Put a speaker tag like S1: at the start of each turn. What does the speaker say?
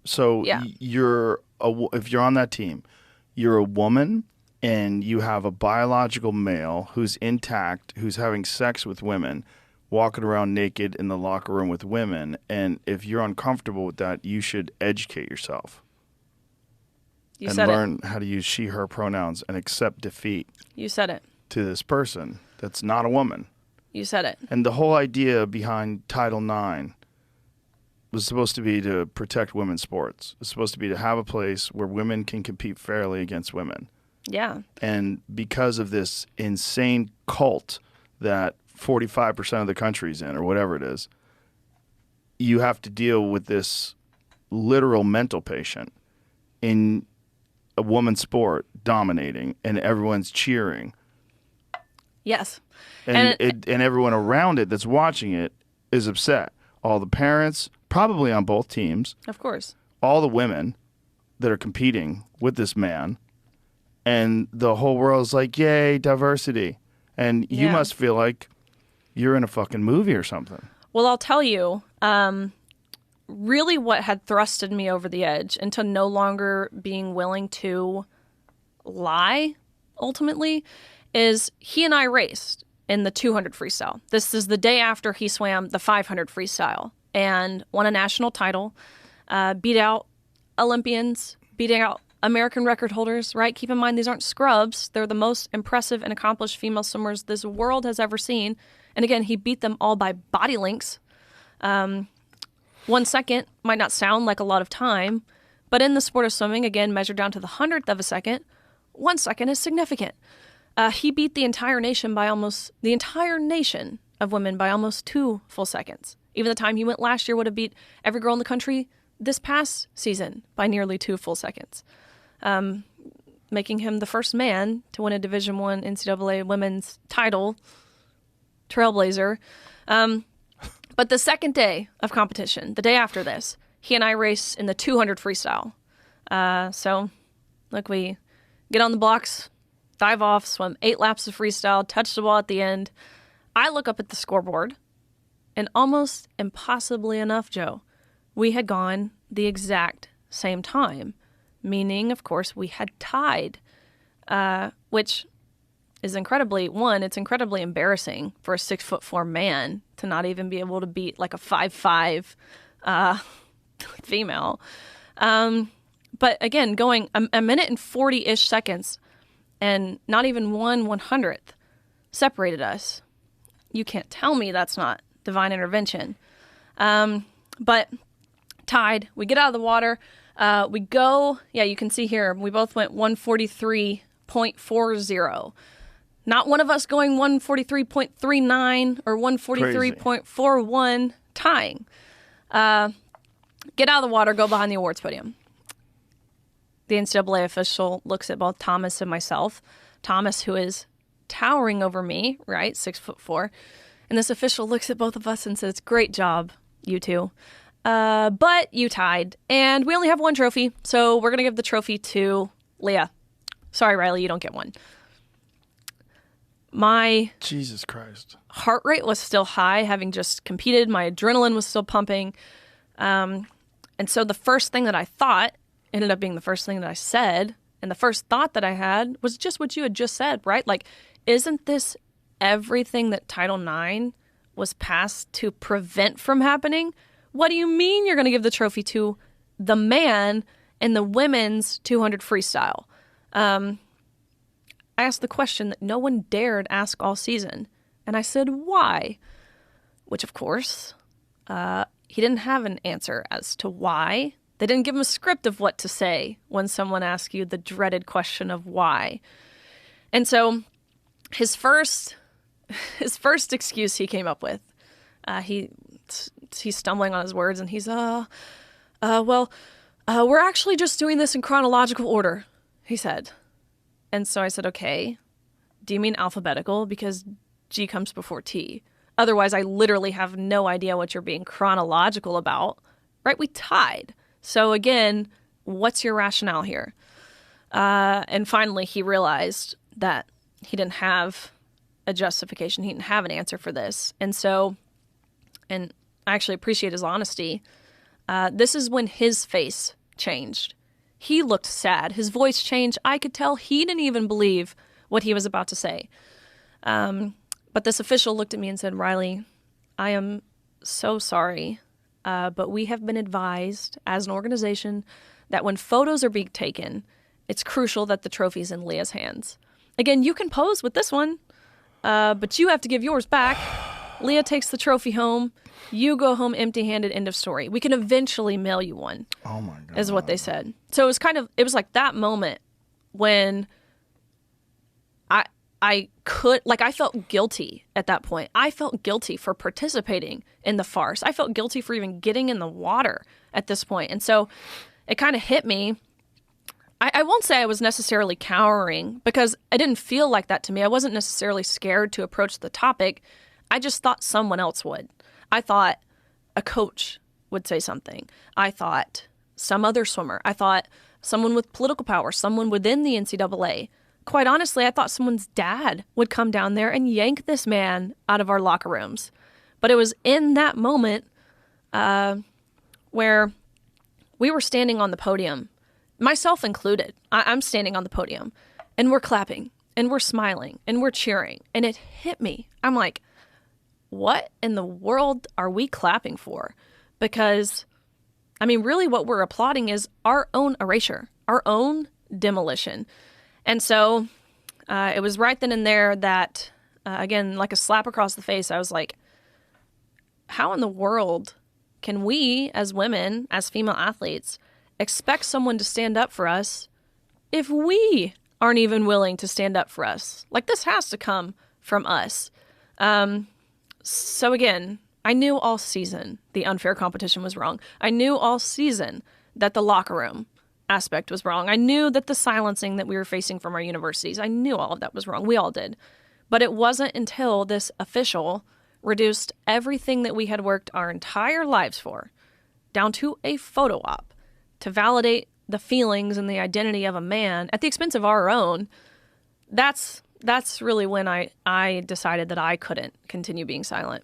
S1: So
S2: Yeah.
S1: if you're on that team, you're a woman and you have a biological male who's intact, who's having sex with women, walking around naked in the locker room with women. And if you're uncomfortable with that, you should educate yourself
S2: You
S1: and
S2: said it.
S1: learn how to use she, her pronouns and accept defeat
S2: You said it.
S1: to this person that's not a woman.
S2: You said it.
S1: And the whole idea behind Title IX was supposed to be to protect women's sports. It's supposed to be to have a place where women can compete fairly against women.
S2: Yeah.
S1: And because of this insane cult that 45% of the country's in, or whatever it is, you have to deal with this literal mental patient in a woman's sport dominating, and everyone's cheering.
S2: Yes.
S1: And everyone around it that's watching it is upset. All the parents, probably on both teams,
S2: Of course.
S1: all the women that are competing with this man, and the whole world's like, yay, diversity. And you
S2: Yeah.
S1: must feel like you're in a fucking movie or something.
S2: Well, I'll tell you, really what had thrusted me over the edge into no longer being willing to lie, ultimately, is he and I raced in the 200 freestyle. This is the day after he swam the 500 freestyle and won a national title, beat out Olympians, beating out American record holders, right? Keep in mind, these aren't scrubs. They're the most impressive and accomplished female swimmers this world has ever seen. And again, he beat them all by body lengths. 1 second might not sound like a lot of time, but in the sport of swimming, again, measured down to the 100th of a second, 1 second is significant. He beat the entire nation of women by almost 2 full seconds. Even the time he went last year would have beat every girl in the country this past season by nearly 2 full seconds, making him the first man to win a Division I NCAA women's title, trailblazer. But the second day of competition, the day after this, he and I race in the 200 freestyle. So, look, we get on the blocks, dive off, swim 8 laps of freestyle, touch the ball at the end. I look up at the scoreboard, and almost impossibly enough, Joe, we had gone the exact same time, meaning, of course, we had tied, which is it's incredibly embarrassing for a 6'4" man to not even be able to beat like a 5'5" female. But again, going a minute and 40-ish seconds and not even 1/100th separated us. You can't tell me that's not divine intervention. But tied, we get out of the water. We go, you can see here, we both went 143.40. Not one of us going 143.39 or 143.41, tying. Get out of the water, go behind the awards podium. The NCAA official looks at both Thomas and myself. Thomas, who is towering over me, right, 6'4", and this official looks at both of us and says, "Great job, you two. But you tied, and we only have one trophy, so we're going to give the trophy to Leah. Sorry, Riley, you don't get one." My
S1: Jesus Christ.
S2: heart rate was still high, having just competed. My adrenaline was still pumping. And so the first thing that I thought ended up being the first thing that I said. And the first thought that I had was just what you had just said, right? Like, isn't this everything that Title IX was passed to prevent from happening? What do you mean you're going to give the trophy to the man in the women's 200 freestyle? I asked the question that no one dared ask all season. And I said, why? Which, of course, he didn't have an answer as to why. They didn't give him a script of what to say when someone asks you the dreaded question of why. And so his first excuse he came up with, he's stumbling on his words, and he's, we're actually just doing this in chronological order, he said. And so I said, okay, do you mean alphabetical? Because G comes before T. Otherwise, I literally have no idea what you're being chronological about, right? We tied. So again, what's your rationale here? And finally, he realized that he didn't have a justification. He didn't have an answer for this. And so, and I actually appreciate his honesty. this is when his face changed. He looked sad. His voice changed. I could tell he didn't even believe what he was about to say. But this official looked at me and said, Riley, I am so sorry, but we have been advised as an organization that when photos are being taken, it's crucial that the trophy's in Leah's hands. Again, you can pose with this one, but you have to give yours back. Leah takes the trophy home. You go home empty-handed, end of story. We can eventually mail you one.
S1: Oh, my God.
S2: Is what they said. So it was like that moment when I felt guilty at that point. I felt guilty for participating in the farce. I felt guilty for even getting in the water at this point. And so it kind of hit me. I won't say I was necessarily cowering because it didn't feel like that to me. I wasn't necessarily scared to approach the topic. I just thought someone else would. I thought a coach would say something. I thought some other swimmer. I thought someone with political power, someone within the NCAA. Quite honestly, I thought someone's dad would come down there and yank this man out of our locker rooms. But it was in that moment where we were standing on the podium, myself included. I'm standing on the podium, and we're clapping, and we're smiling, and we're cheering. And it hit me. I'm like, what in the world are we clapping for? Because, I mean, really what we're applauding is our own erasure, our own demolition. And so it was right then and there that, again, like a slap across the face, I was like, how in the world can we as women, as female athletes, expect someone to stand up for us if we aren't even willing to stand up for us? Like, this has to come from us. So again, I knew all season the unfair competition was wrong. I knew all season that the locker room aspect was wrong. I knew that the silencing that we were facing from our universities, I knew all of that was wrong. We all did. But it wasn't until this official reduced everything that we had worked our entire lives for down to a photo op to validate the feelings and the identity of a man at the expense of our own. That's really when I decided that I couldn't continue being silent.